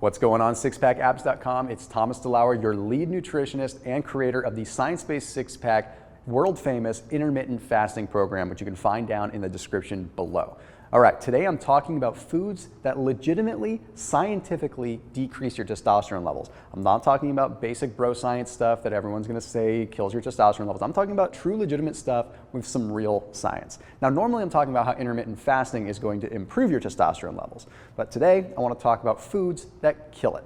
What's going on, SixPackAbs.com? It's Thomas DeLauer, your lead nutritionist and creator of the science-based six-pack, world-famous intermittent fasting program, which you can find down in the description below. All right, today I'm talking about foods that legitimately, scientifically decrease your testosterone levels. I'm not talking about basic bro science stuff that everyone's gonna say kills your testosterone levels. I'm talking about true legitimate stuff with some real science. Now, normally I'm talking about how intermittent fasting is going to improve your testosterone levels, but today I wanna talk about foods that kill it.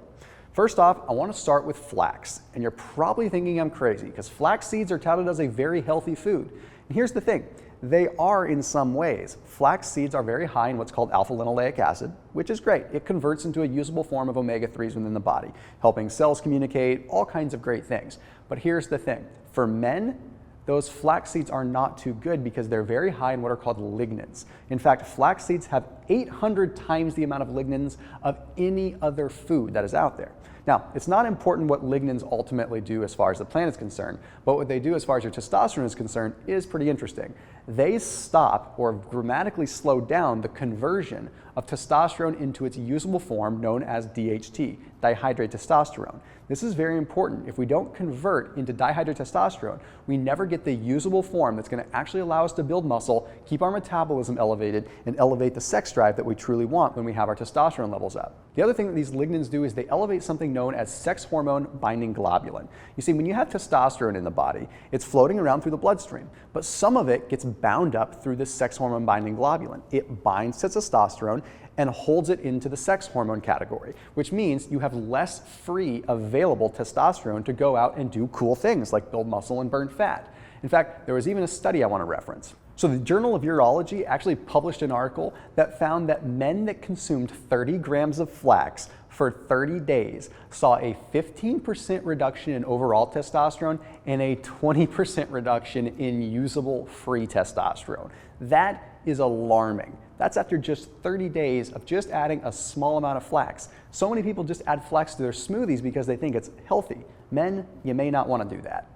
First off, I want to start with flax, and you're probably thinking I'm crazy because flax seeds are touted as a very healthy food. And here's the thing, they are in some ways. Flax seeds are very high in what's called alpha-linoleic acid, which is great. It converts into a usable form of omega-3s within the body, helping cells communicate, all kinds of great things. But here's the thing, for men, those flax seeds are not too good because they're very high in what are called lignans. In fact, flax seeds have 800 times the amount of lignans of any other food that is out there. Now, it's not important what lignans ultimately do as far as the plant is concerned, but what they do as far as your testosterone is concerned is pretty interesting. They stop or dramatically slow down the conversion of testosterone into its usable form known as DHT, dihydrotestosterone. This is very important. If we don't convert into dihydrotestosterone, we never get the usable form that's going to actually allow us to build muscle, keep our metabolism elevated, and elevate the sex drive that we truly want when we have our testosterone levels up. The other thing that these lignans do is they elevate something known as sex hormone binding globulin. You see, when you have testosterone in the body, it's floating around through the bloodstream, but some of it gets bound up through this sex hormone binding globulin. It binds to testosterone and holds it into the sex hormone category, which means you have less free available testosterone to go out and do cool things like build muscle and burn fat. In fact, there was even a study I want to reference. So the Journal of Urology actually published an article that found that men that consumed 30 grams of flax for 30 days saw a 15% reduction in overall testosterone and a 20% reduction in usable free testosterone. That is alarming. That's after just 30 days of just adding a small amount of flax. So many people just add flax to their smoothies because they think it's healthy. Men, you may not want to do that.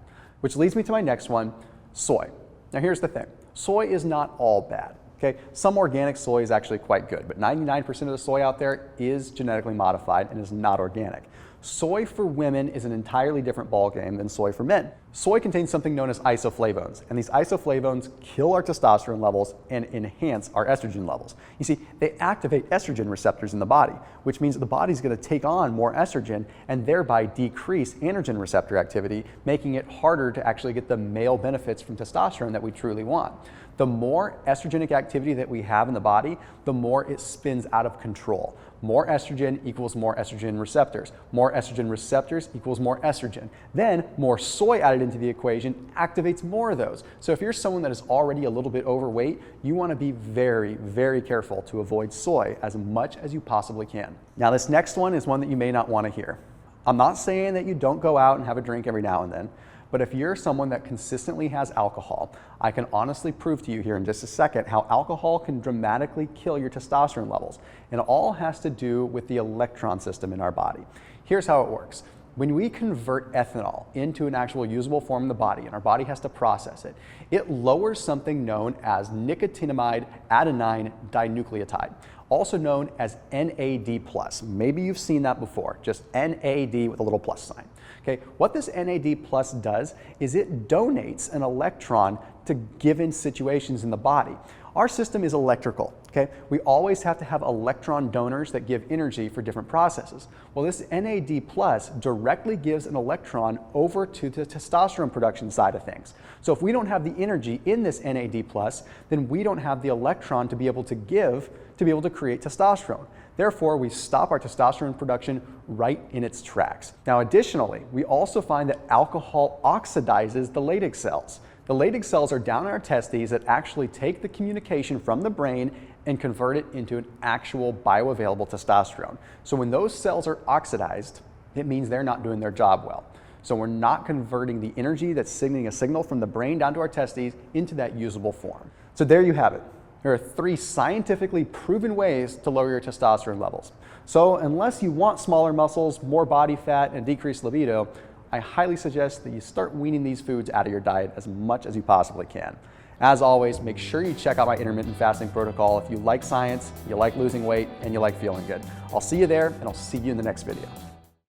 Which leads me to my next one, soy. Now here's the thing, soy is not all bad. Okay, some organic soy is actually quite good, but 99% of the soy out there is genetically modified and is not organic. Soy for women is an entirely different ballgame than soy for men. Soy contains something known as isoflavones, and these isoflavones kill our testosterone levels and enhance our estrogen levels. You see, they activate estrogen receptors in the body, which means that the body's going to take on more estrogen and thereby decrease androgen receptor activity, making it harder to actually get the male benefits from testosterone that we truly want. The more estrogenic activity that we have in the body, the more it spins out of control. More estrogen equals more estrogen receptors. More estrogen receptors equals more estrogen. Then more soy added into the equation activates more of those. So if you're someone that is already a little bit overweight, you want to be very, very careful to avoid soy as much as you possibly can. Now this next one is one that you may not want to hear. I'm not saying that you don't go out and have a drink every now and then, but if you're someone that consistently has alcohol, I can honestly prove to you here in just a second how alcohol can dramatically kill your testosterone levels. And it all has to do with the electron system in our body. Here's how it works. When we convert ethanol into an actual usable form in the body, and our body has to process it, it lowers something known as nicotinamide adenine dinucleotide, also known as NAD+. Maybe you've seen that before, just NAD with a little plus sign. Okay, what this NAD+ does is it donates an electron to given situations in the body. Our system is electrical, okay? We always have to have electron donors that give energy for different processes. Well, this NAD+ directly gives an electron over to the testosterone production side of things. So if we don't have the energy in this NAD+, then we don't have the electron to be able to give to be able to create testosterone. Therefore, we stop our testosterone production right in its tracks. Now, additionally, we also find that alcohol oxidizes the Latex cells. The Latex cells are down in our testes that actually take the communication from the brain and convert it into an actual bioavailable testosterone. So when those cells are oxidized, it means they're not doing their job well. So we're not converting the energy that's sending a signal from the brain down to our testes into that usable form. So there you have it. There are 3 scientifically proven ways to lower your testosterone levels. So unless you want smaller muscles, more body fat, and decreased libido, I highly suggest that you start weaning these foods out of your diet as much as you possibly can. As always, make sure you check out my intermittent fasting protocol if you like science, you like losing weight, and you like feeling good. I'll see you there, and I'll see you in the next video.